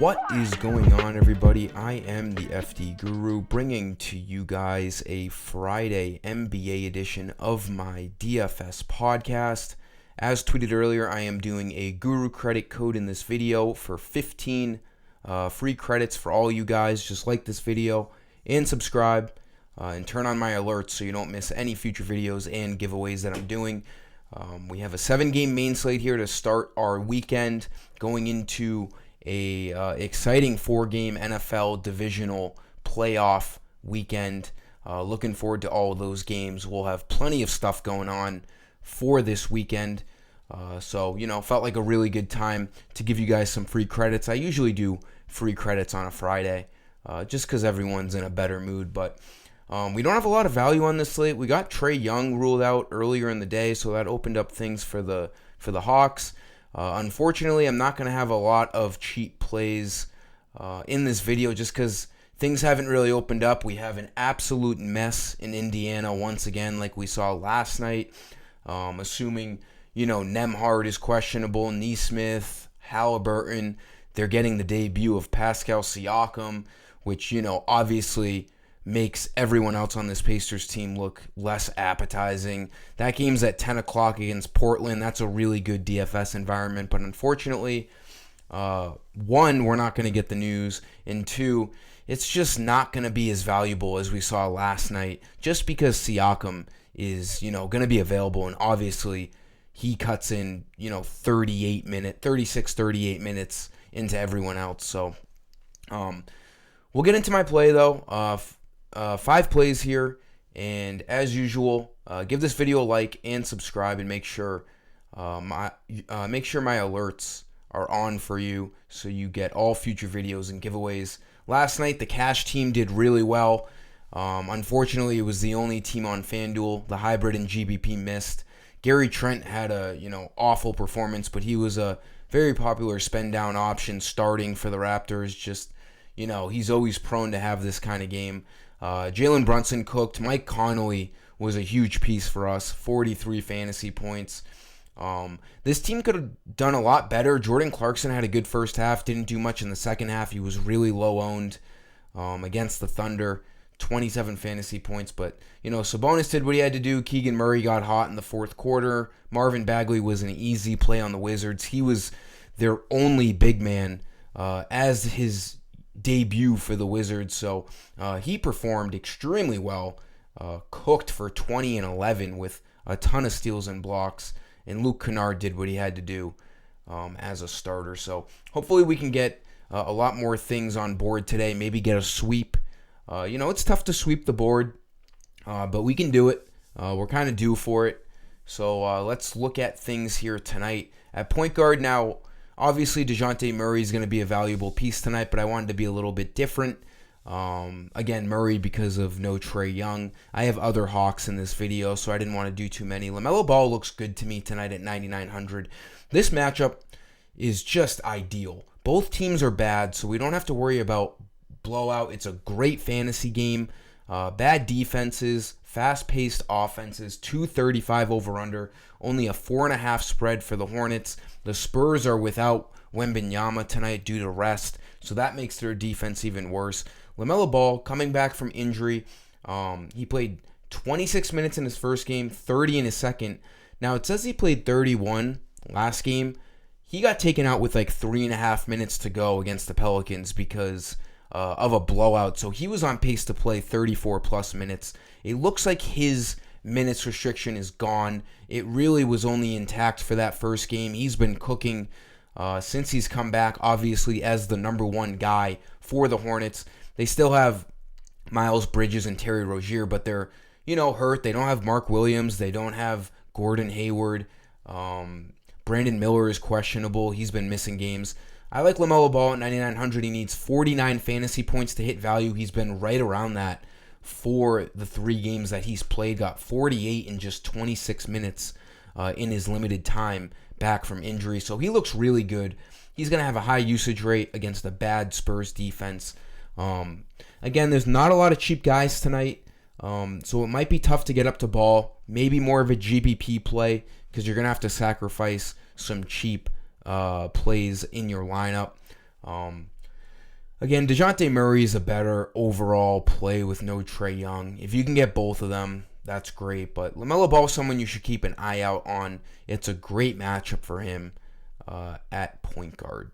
What is going on, everybody? I am the FD Guru, bringing to you guys a Friday NBA edition of my DFS podcast. As tweeted earlier, I am doing a Guru credit code in this video for 15 free credits for all you guys. Just like this video and subscribe and turn on my alerts so you don't miss any future videos and giveaways that I'm doing. We have a 7-game main slate here to start our weekend, going into a exciting 4-game NFL divisional playoff weekend. Looking forward to all of those games. We'll have plenty of stuff going on for this weekend. So, felt like a really good time to give you guys some free credits. I usually do free credits on a Friday just because everyone's in a better mood. But we don't have a lot of value on this slate. We got Trae Young ruled out earlier in the day, so that opened up things for the Hawks. Unfortunately, I'm not going to have a lot of cheap plays in this video just because things haven't really opened up. We have an absolute mess in Indiana once again, like we saw last night. Assuming, Nembhard is questionable, Nesmith, Halliburton, they're getting the debut of Pascal Siakam, which, obviously makes everyone else on this Pacers team look less appetizing. That game's at 10 o'clock against Portland. That's a really good DFS environment. But unfortunately, one, we're not going to get the news. And two, it's just not going to be as valuable as we saw last night just because Siakam is, going to be available. And obviously, he cuts in, 38 minutes into everyone else. So we'll get into my play, though. 5 plays here, and as usual, give this video a like and subscribe, and make sure my alerts are on for you so you get all future videos and giveaways. Last night, the Cash team did really well. Unfortunately, it was the only team on FanDuel. The hybrid and GBP missed. Gary Trent had a awful performance, but he was a very popular spend down option starting for the Raptors. Just he's always prone to have this kind of game. Jalen Brunson cooked. Mike Conley was a huge piece for us, 43 fantasy points. This team could have done a lot better. Jordan Clarkson had a good first half, didn't do much in the second half. He was really low owned against the Thunder, 27 fantasy points. But, Sabonis did what he had to do. Keegan Murray got hot in the fourth quarter. Marvin Bagley was an easy play on the Wizards. He was their only big man as his debut for the Wizards, so he performed extremely well, cooked for 20 and 11 with a ton of steals and blocks, and Luke Kennard did what he had to do as a starter. So hopefully we can get a lot more things on board today, maybe get a sweep. It's tough to sweep the board, but we can do it. We're kind of due for it. So let's look at things here tonight. At point guard now, obviously, DeJounte Murray is going to be a valuable piece tonight, but I wanted to be a little bit different. Again, Murray because of no Trae Young. I have other Hawks in this video, so I didn't want to do too many. LaMelo Ball looks good to me tonight at 9,900. This matchup is just ideal. Both teams are bad, so we don't have to worry about blowout. It's a great fantasy game. Bad defenses, fast-paced offenses, 235 over-under, only a 4.5 spread for the Hornets. The Spurs are without Wembanyama tonight due to rest, so that makes their defense even worse. LaMelo Ball coming back from injury. He played 26 minutes in his first game, 30 in his second. Now, it says he played 31 last game. He got taken out with like 3.5 minutes to go against the Pelicans because of a blowout, so he was on pace to play 34-plus minutes. It looks like his minutes restriction is gone. It really was only intact for that first game. He's been cooking since he's come back, obviously, as the number one guy for the Hornets. They still have Miles Bridges and Terry Rozier, but they're, hurt. They don't have Mark Williams. They don't have Gordon Hayward. Brandon Miller is questionable. He's been missing games. I like LaMelo Ball at 9,900. He needs 49 fantasy points to hit value. He's been right around that for the 3 games that he's played. Got 48 in just 26 minutes in his limited time back from injury. So he looks really good. He's going to have a high usage rate against a bad Spurs defense. Again, there's not a lot of cheap guys tonight. So it might be tough to get up to Ball. Maybe more of a GBP play because you're going to have to sacrifice some cheap plays in your lineup. Again, DeJounte Murray is a better overall play with no Trae Young. If you can get both of them, that's great. But LaMelo Ball is someone you should keep an eye out on. It's a great matchup for him at point guard.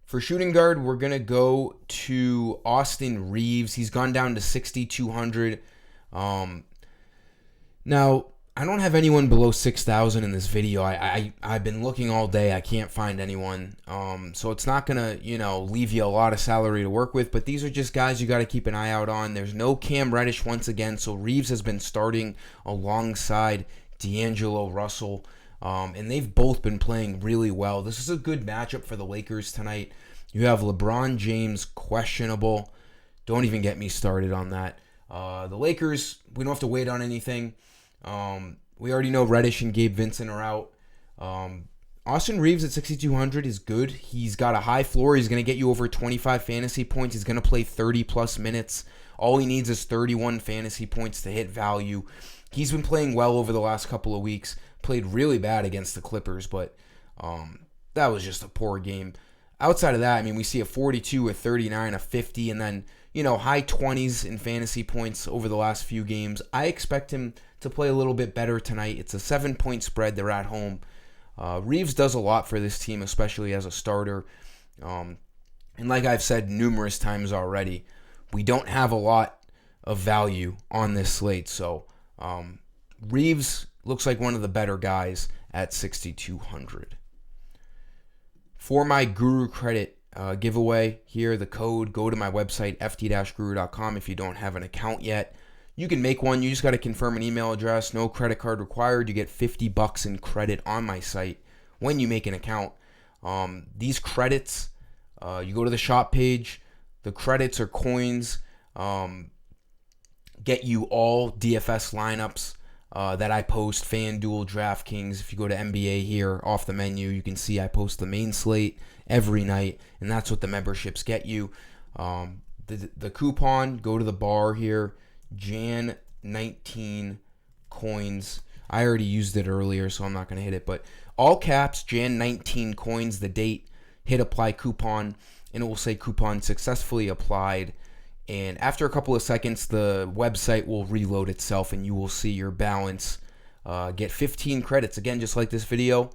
For shooting guard, we're going to go to Austin Reaves. He's gone down to 6,200. Now, I don't have anyone below 6,000 in this video. I've been looking all day. I can't find anyone. So it's not going to, leave you a lot of salary to work with. But these are just guys you got to keep an eye out on. There's no Cam Reddish once again. So Reaves has been starting alongside D'Angelo Russell. And they've both been playing really well. This is a good matchup for the Lakers tonight. You have LeBron James questionable. Don't even get me started on that. The Lakers, we don't have to wait on anything. We already know Reddish and Gabe Vincent are out. Austin Reaves at 6,200 is good. He's got a high floor. He's going to get you over 25 fantasy points. He's going to play 30-plus minutes. All he needs is 31 fantasy points to hit value. He's been playing well over the last couple of weeks. Played really bad against the Clippers, but that was just a poor game. Outside of that, we see a 42, a 39, a 50, and then, high 20s in fantasy points over the last few games. I expect him to play a little bit better tonight. It's a 7-point spread. They're at home. Reaves does a lot for this team, especially as a starter. And like I've said numerous times already, we don't have a lot of value on this slate. So Reaves looks like one of the better guys at 6,200. For my Guru Credit giveaway here, the code, go to my website, ft-guru.com. If you don't have an account yet, you can make one. You just got to confirm an email address. No credit card required. You get $50 in credit on my site when you make an account. These credits, you go to the shop page. The credits or coins get you all DFS lineups that I post, FanDuel, DraftKings. If you go to NBA here, off the menu, you can see I post the main slate every night, and that's what the memberships get you. The coupon, go to the bar here, Jan19 coins. I already used it earlier, so I'm not going to hit it, but all caps, Jan19 coins, the date, hit apply coupon, and it will say coupon successfully applied. And after a couple of seconds, the website will reload itself and you will see your balance. Get 15 credits, again, just like this video.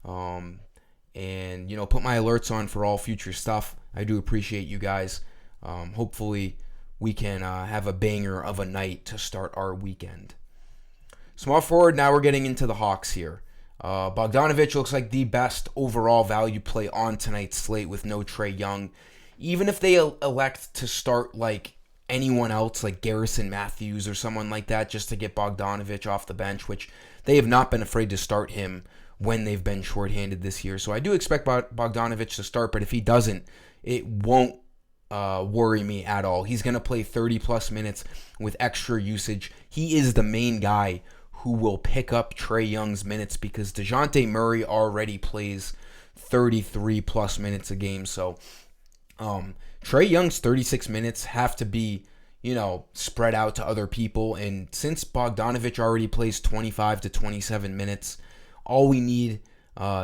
And, put my alerts on for all future stuff. I do appreciate you guys. Hopefully, we can have a banger of a night to start our weekend. Small forward, now we're getting into the Hawks here. Bogdanović looks like the best overall value play on tonight's slate with no Trae Young. Even if they elect to start like anyone else, like Garrison Matthews or someone like that, just to get Bogdanović off the bench, which they have not been afraid to start him when they've been shorthanded this year. So I do expect Bogdanović to start, but if he doesn't, it won't worry me at all. He's going to play 30-plus minutes with extra usage. He is the main guy who will pick up Trae Young's minutes because DeJounte Murray already plays 33-plus minutes a game. So Trae Young's 36 minutes have to be, spread out to other people. And since Bogdanović already plays 25 to 27 minutes, all we need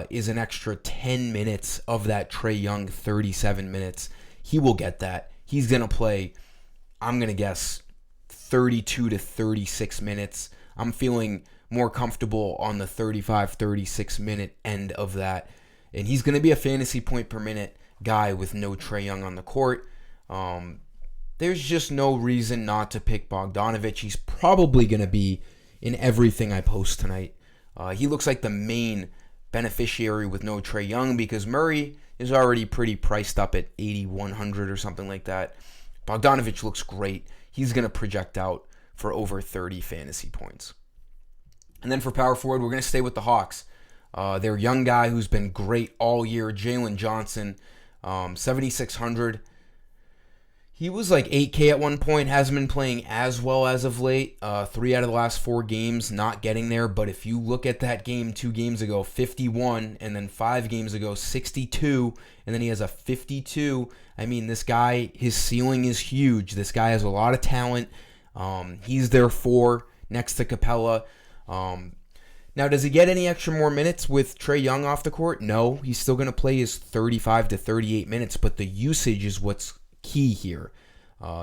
is an extra 10 minutes of that Trae Young 37 minutes. He will get that. He's going to play, I'm going to guess, 32 to 36 minutes. I'm feeling more comfortable on the 35, 36 minute end of that. And he's going to be a fantasy point per minute guy with no Trae Young on the court. There's just no reason not to pick Bogdanović. He's probably going to be in everything I post tonight. He looks like the main beneficiary with no Trae Young because Murray is already pretty priced up at 8,100 or something like that. Bogdanović looks great. He's going to project out for over 30 fantasy points. And then for power forward, we're going to stay with the Hawks. Their young guy who's been great all year, Jalen Johnson, 7,600. He was like 8K at one point, hasn't been playing as well as of late. 3 out of the last 4 games not getting there. But if you look at that game 2 games ago, 51, and then 5 games ago, 62, and then he has a 52. I mean, this guy, his ceiling is huge. This guy has a lot of talent. He's their 4 next to Capella. Now, does he get any extra more minutes with Trae Young off the court? No, he's still going to play his 35 to 38 minutes, but the usage is what's key here.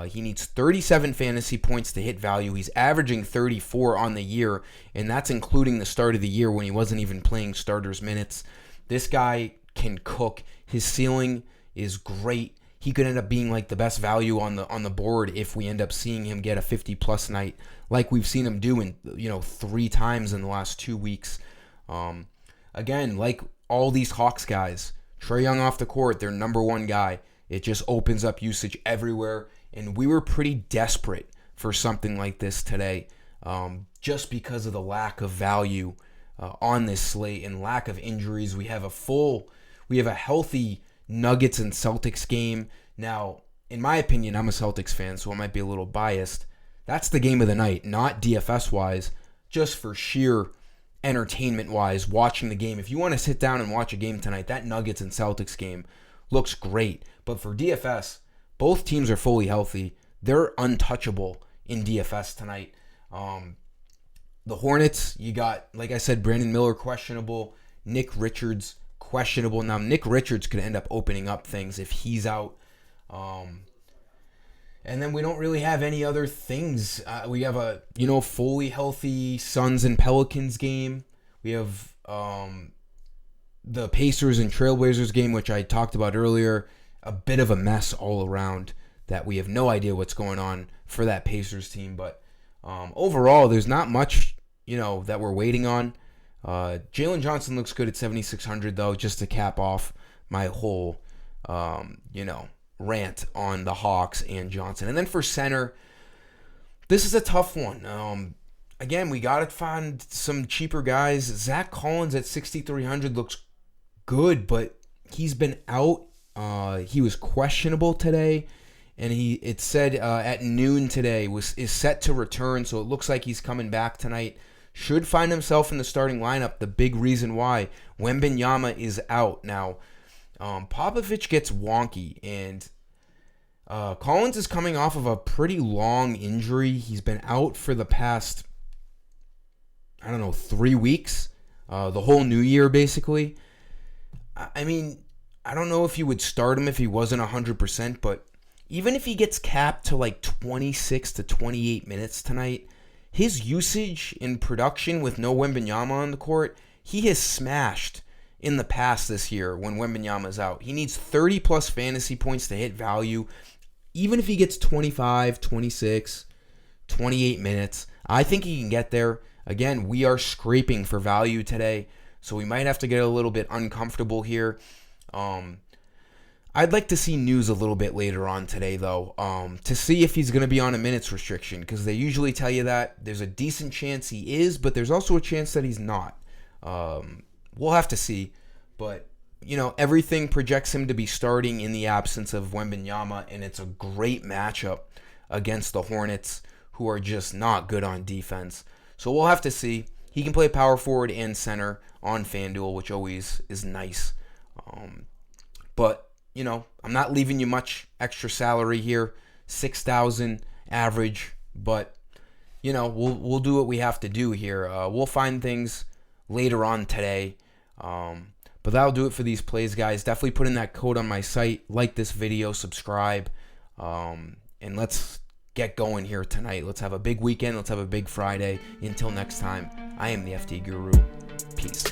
He needs 37 fantasy points to hit value. He's averaging 34 on the year, and that's including the start of the year when he wasn't even playing starters minutes. This guy can cook. His ceiling is great. He could end up being like the best value on the board if we end up seeing him get a 50-plus night like we've seen him do in 3 times in the last 2 weeks. Again, like all these Hawks guys, Trae Young off the court, their number one guy. It just opens up usage everywhere, and we were pretty desperate for something like this today, just because of the lack of value on this slate and lack of injuries. We have a healthy Nuggets and Celtics game. Now, in my opinion, I'm a Celtics fan, so I might be a little biased. That's the game of the night, not DFS-wise, just for sheer entertainment-wise, watching the game. If you want to sit down and watch a game tonight, that Nuggets and Celtics game looks great. But for DFS, both teams are fully healthy. They're untouchable in DFS tonight. The Hornets, you got, like I said, Brandon Miller questionable, Nick Richards questionable. Now, Nick Richards could end up opening up things if he's out. And then we don't really have any other things. We have a, fully healthy Suns and Pelicans game. We have the Pacers and Trailblazers game, which I talked about earlier. A bit of a mess all around that we have no idea what's going on for that Pacers team. But overall, there's not much, that we're waiting on. Jalen Johnson looks good at 7,600, though, just to cap off my whole, rant on the Hawks and Johnson. And then for center, this is a tough one. Again, we got to find some cheaper guys. Zach Collins at 6,300 looks good, but he's been out. He was questionable today, and it said at noon today is set to return, so it looks like he's coming back tonight. Should find himself in the starting lineup. The big reason why Wembanyama is out now. Popovich gets wonky, and Collins is coming off of a pretty long injury. He's been out for the past, 3 weeks, the whole new year basically. I mean, I don't know if you would start him if he wasn't 100%, but even if he gets capped to like 26 to 28 minutes tonight, his usage in production with no Wembanyama on the court, he has smashed in the past this year when Wembanyama's out. He needs 30-plus fantasy points to hit value. Even if he gets 25, 26, 28 minutes, I think he can get there. Again, we are scraping for value today, so we might have to get a little bit uncomfortable here. I'd like to see news a little bit later on today, though, to see if he's going to be on a minutes restriction, because they usually tell you that. There's a decent chance he is, but there's also a chance that he's not. We'll have to see, but everything projects him to be starting in the absence of Wembanyama, and it's a great matchup against the Hornets, who are just not good on defense. So we'll have to see. He can play power forward and center on FanDuel, which always is nice. But I'm not leaving you much extra salary here. 6,000 average, but we'll do what we have to do here. We'll find things later on today. But that'll do it for these plays, guys. Definitely put in that code on my site. Like this video, subscribe, and let's get going here tonight. Let's have a big weekend. Let's have a big Friday. Until next time, I am the FD Guru. Peace.